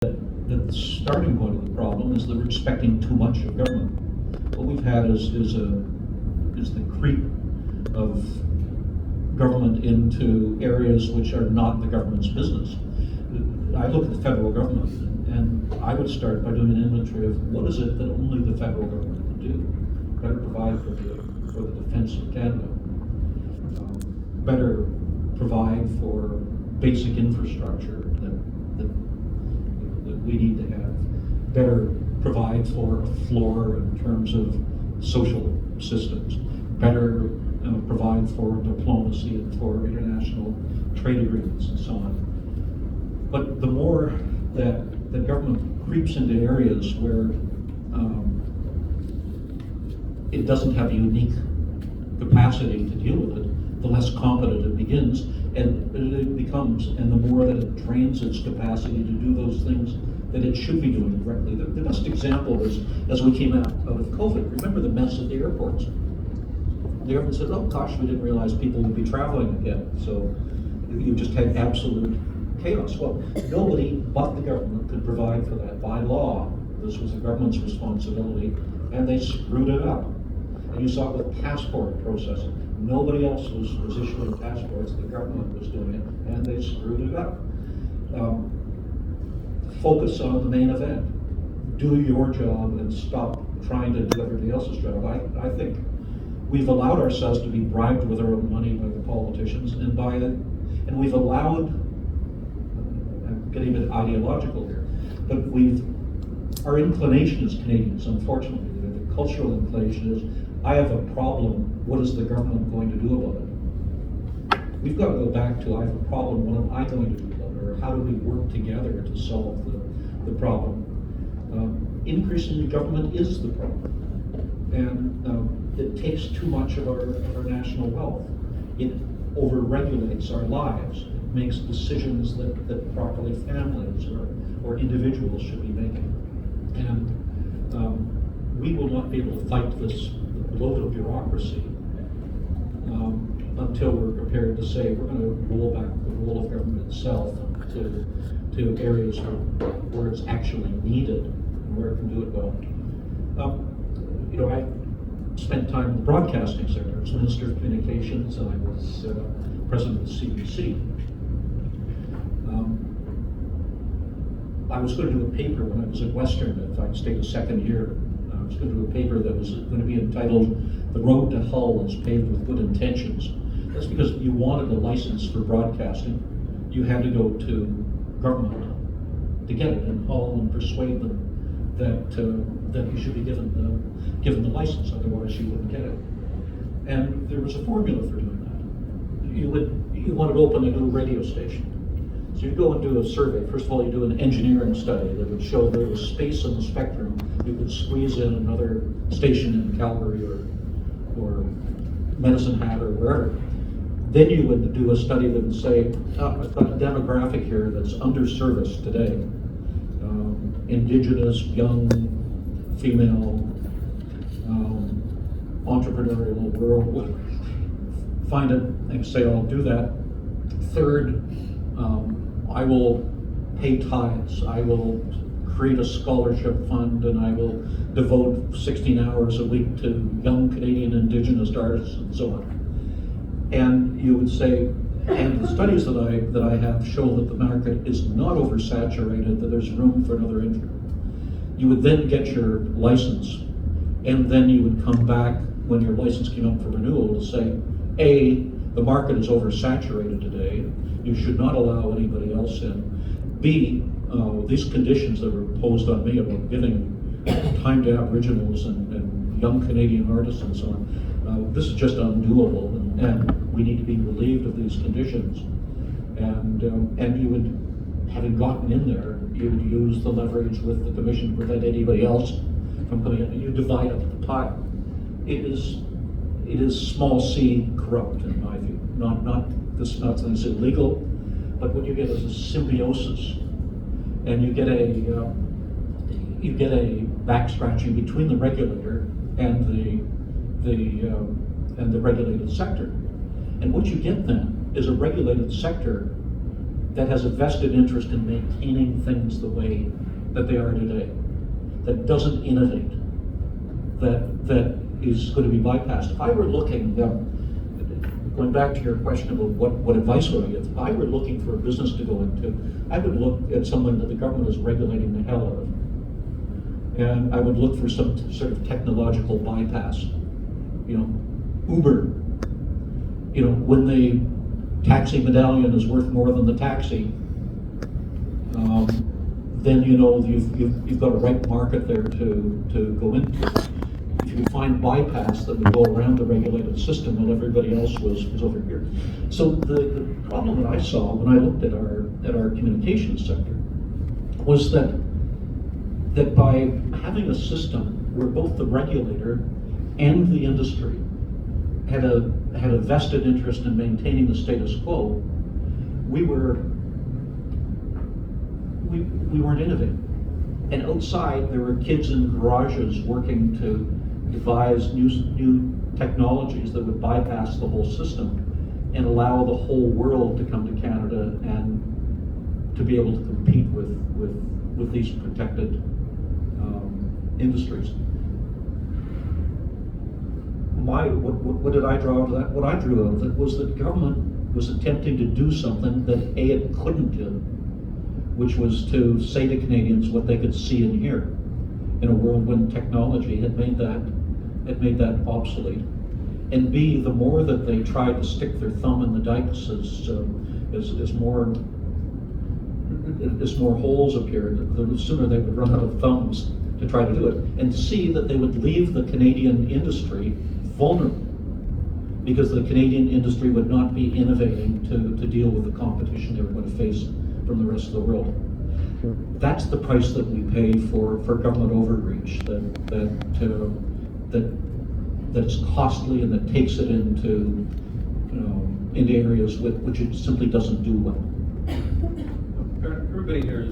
The starting point of the problem is that we're expecting too much of government. What we've had is the creep of government into areas which are not the government's business. I look at the federal government, and I would start by doing an inventory of what is it that only the federal government can do. Better provide for the defense of Canada. Better provide for basic infrastructure that we need to have. Better provide for a floor in terms of social systems. Better provide for diplomacy and for international trade agreements and so on. But the more that the government creeps into areas where it doesn't have a unique capacity to deal with it, the less competent it begins, and it becomes, and the more that it drains its capacity to do those things that it should be doing directly. The best example is, as we came out of COVID, remember the mess at the airports. The government said, oh gosh, we didn't realize people would be traveling again, so you just had absolute chaos. Well, nobody but the government could provide for that by law. This was the government's responsibility, and they screwed it up. And you saw it with passport processing. Nobody else was issuing passports, the government was doing it, and they screwed it up. Focus on the main event. Do your job and stop trying to do everybody else's job. I think we've allowed ourselves to be bribed with our own money by the politicians, and we've allowed, I'm getting a bit ideological here, but our inclination as Canadians, unfortunately, the cultural inclination is, I have a problem, what is the government going to do about it? We've got to go back to, I have a problem, what am I going to do about it? Or how do we work together to solve the problem? Increasing the government is the problem. And it takes too much of our national wealth. It over-regulates our lives. It makes decisions that properly families or individuals should be making. And we will not be able to fight this bloat of bureaucracy until we're prepared to say we're going to roll back the role of government itself to areas where it's actually needed and where it can do it well. I spent time in the broadcasting sector. I was Minister of Communications, and I was president of the CBC. I was going to do a paper when I was at Western, if I stayed a second year. I was going to do a paper that was going to be entitled "The Road to Hull is Paved with Good Intentions." That's because you wanted a license for broadcasting. You had to go to government to get it in Hull and persuade them that you should be given the license, otherwise you wouldn't get it. And there was a formula for doing that. You wanted to open a new radio station. So you go and do a survey. First of all, you do an engineering study that would show there was space in the spectrum. You could squeeze in another station in Calgary or Medicine Hat or wherever. Then you would do a study that would say, I've got a demographic here that's underserviced today. Indigenous, young, female, entrepreneurial, rural. Find it and say, I'll do that. Third, I will pay tithes. I will create a scholarship fund, and I will devote 16 hours a week to young Canadian Indigenous artists and so on. And you would say, and the studies that I have show that the market is not oversaturated, that there's room for another entry. You would then get your license, and then you would come back when your license came up for renewal to say, A, the market is oversaturated today, you should not allow anybody else in. B, these conditions that were imposed on me about giving time to Aboriginals and young Canadian artists and so on, this is just undoable, and we need to be relieved of these conditions. And you would, having gotten in there, you would use the leverage with the commission to prevent anybody else from coming in, and you divide up the pie. It is small c corrupt in my view. Not that it's illegal, but what you get is a symbiosis, and you get a backstretching between the regulator and the regulated sector. And what you get then is a regulated sector that has a vested interest in maintaining things the way that they are today, that doesn't innovate, that is going to be bypassed. If I were looking, going back to your question about what advice would I give, if I were looking for a business to go into, I would look at something that the government is regulating the hell out of. And I would look for some sort of technological bypass. You know, Uber, you know, when the taxi medallion is worth more than the taxi, then you know you've got a right market there to go into. If you find bypass that would go around the regulated system while everybody else was over here. So the problem that I saw when I looked at our communications sector was that by having a system where both the regulator and the industry had a vested interest in maintaining the status quo, we weren't innovating. And outside, there were kids in garages working to devise new technologies that would bypass the whole system and allow the whole world to come to Canada and to be able to compete with these protected industries. What did I draw out of that? What I drew out of it was that government was attempting to do something that it couldn't do, which was to say to Canadians what they could see and hear in a world when technology had made that obsolete. And B, the more that they tried to stick their thumb in the dikes as more holes appeared, the sooner they would run out of thumbs to try to do it. And C, that they would leave the Canadian industry vulnerable, because the Canadian industry would not be innovating to deal with the competition they were going to face from the rest of the world. That's the price that we pay for government overreach, that's costly and that takes it into areas which it simply doesn't do well. Everybody here is